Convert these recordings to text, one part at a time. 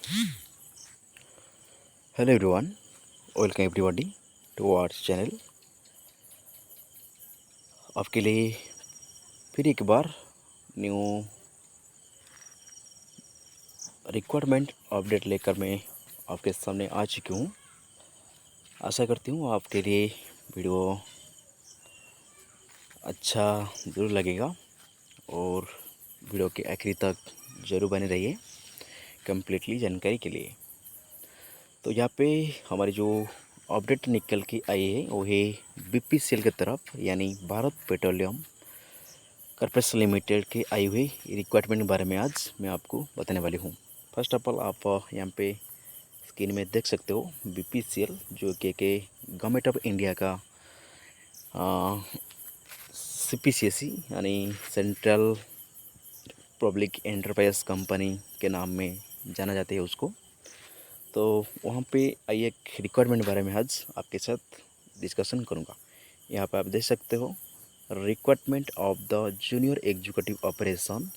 Hello everyone, welcome everybody to our channel. आपके लिए फिर एक बार न्यू रिक्वायरमेंट अपडेट लेकर मैं आपके सामने आ चुकी हूँ। आशा करती हूँ आपके लिए वीडियो अच्छा ज़रूर लगेगा और वीडियो के आखिरी तक ज़रूर बने रहिए कम्प्लीटली जानकारी के लिए। तो यहाँ पे हमारी जो अपडेट निकल के आई है वो है बीपीसीएल की तरफ, यानी भारत पेट्रोलियम कॉर्पोरेशन लिमिटेड के आई हुई रिक्वायरमेंट के बारे में आज मैं आपको बताने वाली हूँ। फर्स्ट ऑफ ऑल आप यहाँ पे स्क्रीन में देख सकते हो बीपीसीएल, जो कि गवर्नमेंट ऑफ इंडिया का सीपीसीएसई यानी सेंट्रल पब्लिक एंटरप्राइज कंपनी के नाम में जाना जाता है उसको। तो वहाँ पे आई एक रिक्वायरमेंट बारे में आज आपके साथ डिस्कशन करूँगा। यहाँ पे आप देख सकते हो requirement of the junior executive operation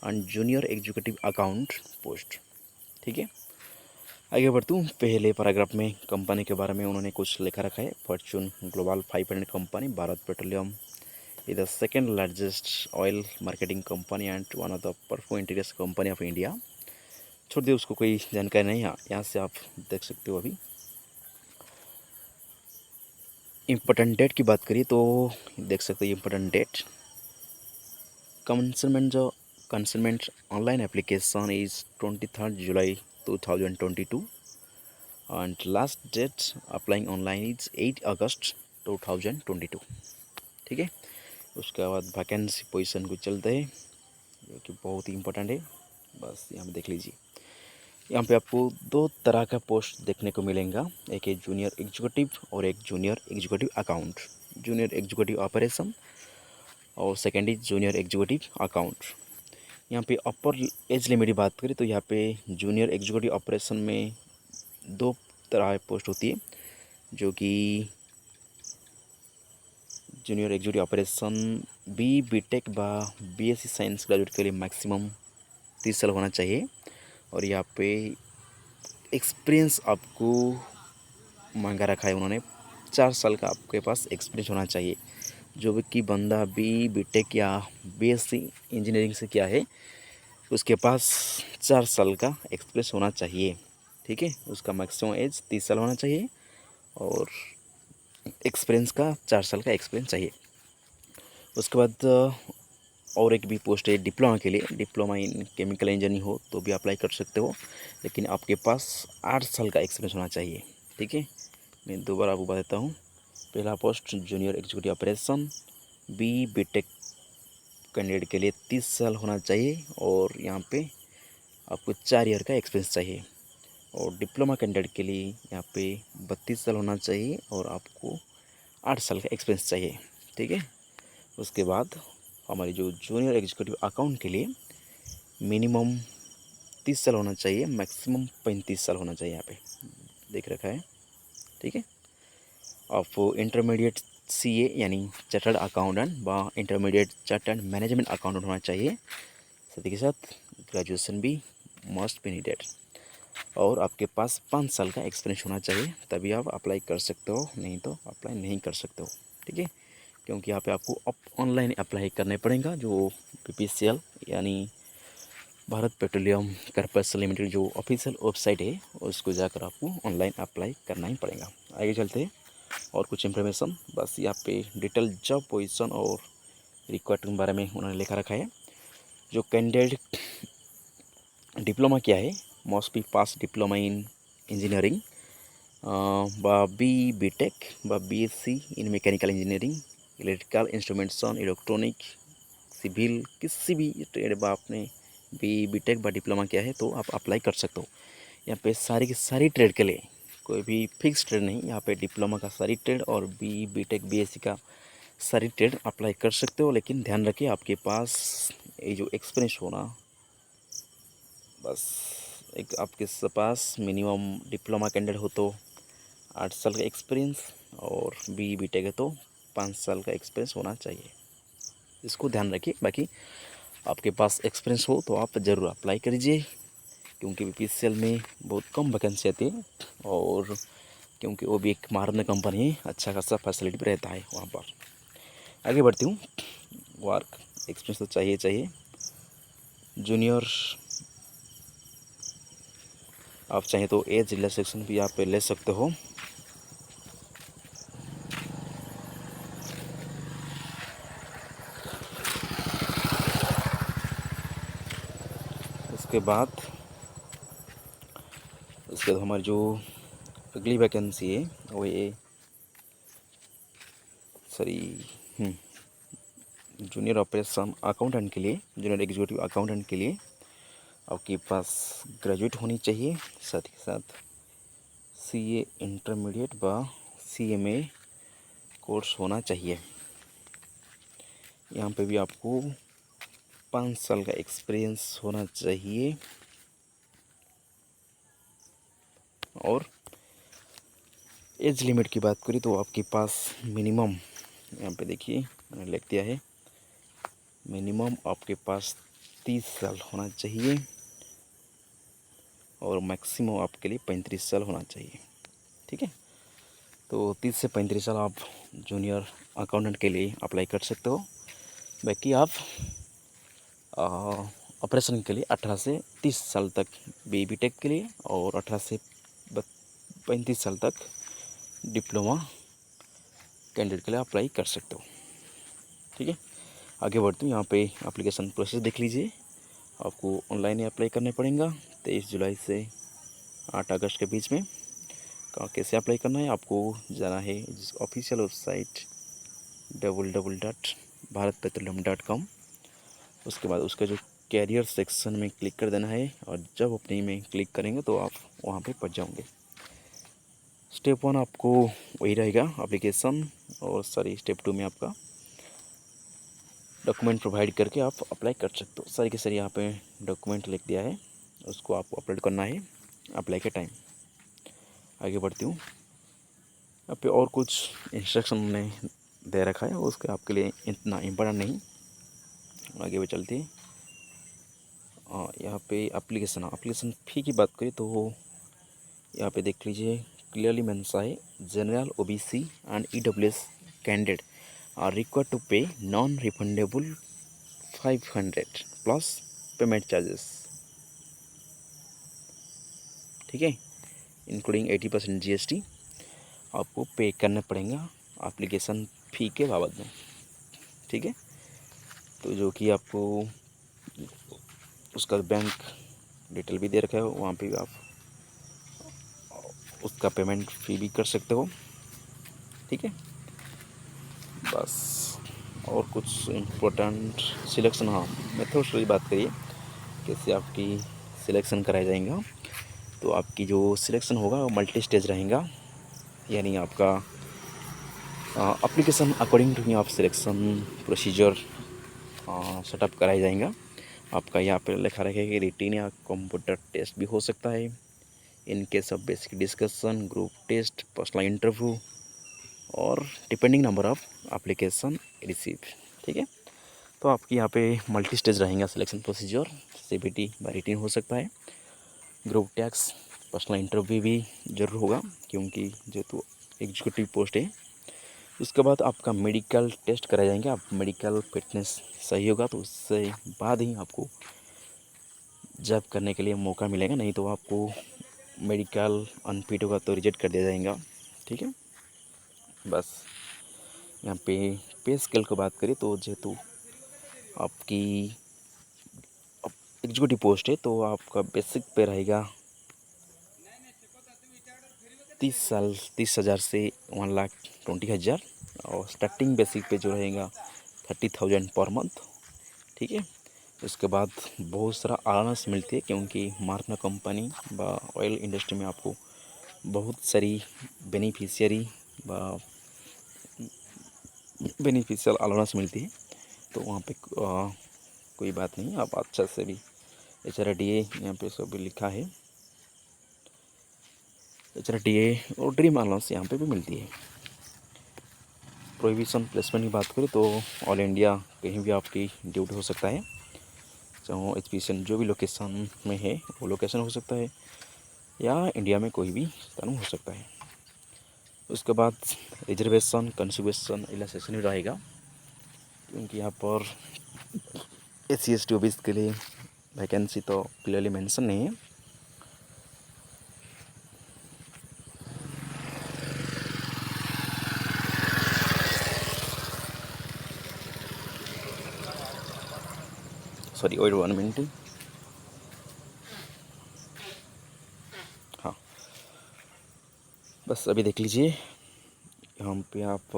and junior executive account post. ठीक है, आगे बढ़ता हूँ। पहले पैराग्राफ में कंपनी के बारे में उन्होंने कुछ लिखा रखा है। Fortune global 500 company, Bharat petroleum is the second largest oil marketing company and one of the perfume interiors company of India। छोड़ दिए उसको, कोई जानकारी नहीं है। यहाँ से आप देख सकते हो। अभी इम्पोर्टेंट डेट की बात करिए तो देख सकते हो important date. Commencement online application is 23 July 2022 and last date applying online is 8 August 2022। ठीक है, उसके बाद वैकेंसी पोजीशन को चलते हैं, जो कि बहुत ही इंपॉर्टेंट है। बस यहाँ पे देख लीजिए। यहाँ पे आपको दो तरह का पोस्ट देखने को मिलेगा, एक है जूनियर एग्जीक्यूटिव और एक junior executive account, junior executive operation और second is junior executive account. यहाँ पे अपर एज लिमिट की बात करें तो यहाँ पे जूनियर एग्जीक्यूटिव ऑपरेशन में दो तरह की पोस्ट होती है, जो कि जूनियर एग्जीक्यूटिव ऑपरेशन बीटेक बा बीएससी साइंस ग्रेजुएट के लिए मैक्सिमम 30 साल होना चाहिए। और यहाँ पे एक्सपीरियंस आपको मांगा रखा है उन्होंने, 4 साल का आपके पास एक्सपीरियंस होना चाहिए। जो भी कि बंदा बीटेक या बीएससी इंजीनियरिंग से किया है उसके पास 4 साल का एक्सपीरियंस होना चाहिए। ठीक है, उसका मैक्सिमम एज 30 साल होना चाहिए और एक्सपीरियंस का 4 साल का एक्सपीरियंस चाहिए। उसके बाद और एक भी पोस्ट है डिप्लोमा के लिए। डिप्लोमा इन केमिकल इंजीनियरिंग हो तो भी अप्लाई कर सकते हो, लेकिन आपके पास 8 साल का एक्सपीरियंस होना चाहिए। ठीक है, मैं दोबारा आपको बताता हूँ। पहला post junior executive operation BTech candidate के लिए 30 साल होना चाहिए और यहाँ पे आपको 4 ईयर का एक्सपीरियंस चाहिए। और डिप्लोमा कैंडिडेट के लिए यहाँ पे 32 साल होना चाहिए और आपको 8 साल का एक्सपीरियंस चाहिए। ठीक है, उसके बाद हमारी जो जूनियर एग्जीक्यूटिव अकाउंट के लिए मिनिमम 30 साल होना चाहिए, मैक्सिमम 35 साल होना चाहिए, यहाँ पे देख रखा है। ठीक है, आप इंटरमीडिएट सीए यानी चार्टर्ड अकाउंटेंट व इंटरमीडिएट चार्टर्ड मैनेजमेंट अकाउंटेंट होना चाहिए। साथ ही साथ ग्रेजुएशन भी मस्ट बी नीडेड और आपके पास 5 साल का एक्सपीरियंस होना चाहिए, तभी आप अप्लाई कर सकते हो, नहीं तो अप्लाई नहीं कर सकते हो। ठीक है, क्योंकि यहाँ पे आपको ऑनलाइन अप्लाई करने पड़ेगा। जो बीपीसीएल यानी भारत पेट्रोलियम कॉर्पोरेशन लिमिटेड जो ऑफिशियल वेबसाइट है उसको जाकर आपको ऑनलाइन अप्लाई करना ही पड़ेगा। आगे चलते हैं और कुछ इन्फॉर्मेशन। बस यहाँ पे डिटेल जॉब पोजीशन और रिक्वायरमेंट के बारे में उन्होंने लिखा रखा है। जो कैंडिडेट डिप्लोमा किया है must be pass diploma in engineering बा बीटेक बा BSc in mechanical engineering, electrical instrumentation, electronic, civil, किसी भी ट्रेड बा आपने बीटेक बा डिप्लोमा किया है तो आप अप्लाई कर सकते हो। यहाँ पे सारी की सारी ट्रेड के लिए कोई भी फिक्स ट्रेड नहीं, यहाँ पे डिप्लोमा का सारी ट्रेड और बीटेक बीएससी का सारी ट्रेड अप्लाई कर सकते हो। लेकिन ध्यान रखिए आपके पास ये जो एक्सपीरियंस होना, बस एक आपके पास मिनिमम डिप्लोमा कैंडिडेट हो तो 8 साल का एक्सपीरियंस और बीटेक है तो 5 साल का एक्सपीरियंस होना चाहिए। इसको ध्यान रखिए। बाकी आपके पास एक्सपीरियंस हो तो आप ज़रूर अप्लाई करिए। क्योंकि बीपीसीएल में बहुत कम वैकेंसी आती है, और क्योंकि वो भी एक महारत्न कंपनी है, अच्छा खासा फैसिलिटी भी रहता है वहाँ पर। आगे बढ़ती हूँ। वर्क एक्सपीरियंस तो चाहिए चाहिए। जूनियर आप चाहें तो एज रिलैक्सेशन भी आप ले सकते हो। उसके बाद हमारी जो अगली वैकेंसी है वो ये सॉरी जूनियर ऑपरेशन अकाउंटेंट के लिए, जूनियर एग्जीक्यूटिव अकाउंटेंट के लिए आपके पास ग्रेजुएट होनी चाहिए, साथ ही साथ सीए इंटरमीडिएट व सीएमए कोर्स होना चाहिए। यहाँ पे भी आपको 5 साल का एक्सपीरियंस होना चाहिए। और एज लिमिट की बात करें तो आपके पास मिनिमम, यहाँ पे देखिए मैंने लिख दिया है, मिनिमम आपके पास 30 साल होना चाहिए और मैक्सिमम आपके लिए 35 साल होना चाहिए। ठीक है, तो 30 से 35 साल आप जूनियर अकाउंटेंट के लिए अप्लाई कर सकते हो। बाकी आप ऑपरेशन के लिए 18 से 30 साल तक बीटेक के लिए, और 18 से 35 साल तक डिप्लोमा कैंडिडेट के लिए अप्लाई कर सकते हो। ठीक है, आगे बढ़ते हूँ। यहाँ पे एप्लीकेशन प्रोसेस देख लीजिए। आपको ऑनलाइन ही अप्लाई करना पड़ेगा 23 जुलाई से 8 अगस्त के बीच में। कैसे अप्लाई करना है, आपको जाना है ऑफिशियल वेबसाइट www.bharatpetroleum.com। उसके बाद उसका जो कैरियर सेक्शन में क्लिक कर देना है, और जब अपने में क्लिक करेंगे तो आप वहाँ पे पहुँच जाओगे। स्टेप 1 आपको वही रहेगा एप्लीकेशन, और स्टेप 2 में आपका डॉक्यूमेंट प्रोवाइड करके आप अप्लाई कर सकते हो। सारी के सारी यहाँ पे डॉक्यूमेंट लिख दिया है, उसको आपको अपलोड करना है अप्लाई के टाइम। आगे बढ़ती हूँ। यहाँ पे और कुछ इंस्ट्रक्शन हमने दे रखा है, उसके आपके लिए इतना इम्पोर्टेंट नहीं। आगे भी चलते हैं। यहाँ पे एप्लीकेशन फ़ी की बात करें तो यहाँ पे देख लीजिए, क्लियरली मेंशन है general OBC and EWS candidate are required to pay non refundable 500 plus payment charges. ठीक है, इंक्लूडिंग 80% जीएसटी आपको पे करना पड़ेगा एप्लीकेशन फ़ी के बाबत में। ठीक है, तो जो कि आपको उसका बैंक डिटेल भी दे रखा है, वहाँ पे आप उसका पेमेंट फ़ी भी कर सकते हो। ठीक है, बस। और कुछ इम्पोर्टेंट सिलेक्शन, हाँ मेथड्स की बात करिए, कैसे आपकी सिलेक्शन कराया जाएगा। तो आपकी जो सिलेक्शन होगा वो मल्टी स्टेज रहेगा, यानी आपका एप्लीकेशन अकॉर्डिंग टू आप सिलेक्शन प्रोसीजर सेटअप कराया जाएगा। आपका यहाँ पर लिखा रहेगा कि रिटिन या कंप्यूटर टेस्ट भी हो सकता है, in case of basic discussion, group test, personal interview, और depending number of application receive. ठीक है, तो आपकी यहाँ पे मल्टी स्टेज रहेगा selection procedure. CBT by written हो सकता है, ग्रुप टैक्स, पर्सनल इंटरव्यू भी ज़रूर होगा क्योंकि जेहेतु एग्जीक्यूटिव पोस्ट है। उसके बाद आपका मेडिकल टेस्ट कराए जाएंगे। आप मेडिकल फिटनेस सही होगा तो उससे बाद ही आपको जॉब करने के लिए मौका मिलेगा, नहीं तो आपको मेडिकल अनफिट होगा तो रिजेक्ट कर दिया जाएगा। ठीक है, बस। यहाँ पे स्केल की बात करें तो जेहेतु आपकी एग्जीक्यूटिव पोस्ट है तो आपका बेसिक पे रहेगा 30,000 से 1,20,000, और स्टार्टिंग बेसिक पे जो रहेगा 30,000 पर मंथ। ठीक है, उसके बाद बहुत सारा अलाउंस मिलती है क्योंकि मार्ना कंपनी व ऑयल इंडस्ट्री में आपको बहुत सारी बेनिफिशियल अलाउंस मिलती है। तो वहाँ पे कोई बात नहीं, आप अच्छा से भी HRDA यहाँ पे सब भी लिखा है, HRDA और ड्रीम अलाउंस यहाँ पे भी मिलती है। प्रोहिबिशन प्लेसमेंट की बात करें तो ऑल इंडिया कहीं भी आपकी ड्यूटी हो सकता है, चाहो एजुकेशन जो भी लोकेशन में है वो लोकेशन हो सकता है, या इंडिया में कोई भी स्थान हो सकता है। उसके बाद रिजर्वेशन, कंसिडरेशन, रिलैक्सेशन भी रहेगा, क्योंकि यहाँ पर SC/ST OBC के लिए वैकेंसी तो क्लियरली मेंशन नहीं है। Sorry, wait 1 minute. हाँ, बस अभी देख लीजिए, यहाँ पे आप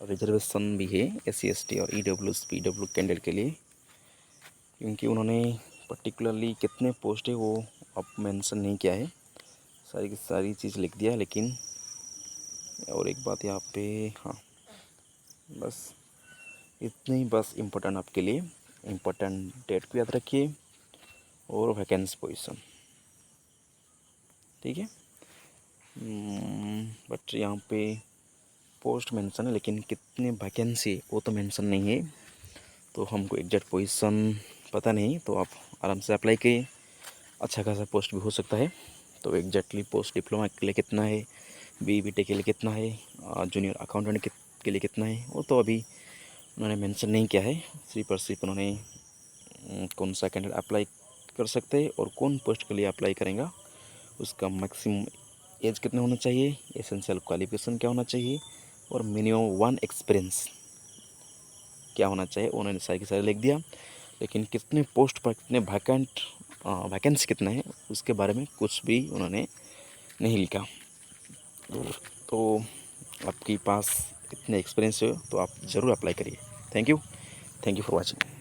रिजर्वेशन भी है SC/ST और EWS PW कैंडिडेट के लिए, क्योंकि उन्होंने पर्टिकुलरली कितने पोस्ट है वो अब मेंशन नहीं किया है, सारी की सारी चीज़ लिख दिया। लेकिन और एक बात यहाँ पे, हाँ बस इतने ही बस इम्पोर्टेंट आपके लिए, इम्पोर्टेंट डेट को याद रखिए और वैकेंसी पोजीशन, ठीक है। बट यहाँ पे पोस्ट मेंशन है, लेकिन कितने वैकेंसी वो तो मेंशन नहीं है, तो हमको एग्जैक्ट पोजीशन पता नहीं। तो आप आराम से अप्लाई करिए, अच्छा खासा पोस्ट भी हो सकता है। तो एग्जैक्टली पोस्ट डिप्लोमा के लिए कितना है, BTech के लिए कितना है, जूनियर अकाउंटेंट के लिए कितना है, वो तो अभी उन्होंने मेंशन नहीं किया है। सिर्फ और सिर्फ उन्होंने कौन सा कैंडिडेट अप्लाई कर सकते हैं और कौन पोस्ट के लिए अप्लाई करेंगे, उसका मैक्सिमम एज कितना होना चाहिए, एसेंशियल क्वालिफिकेशन क्या होना चाहिए, और मिनिमम 1 एक्सपीरियंस क्या होना चाहिए, उन्होंने सारी की सारी लिख दिया। लेकिन कितने पोस्ट पर कितने वैकेंसी कितना है उसके बारे में कुछ भी उन्होंने नहीं लिखा। तो आपके पास इतने एक्सपीरियंस हो तो आप ज़रूर अप्लाई करिए। Thank you for watching.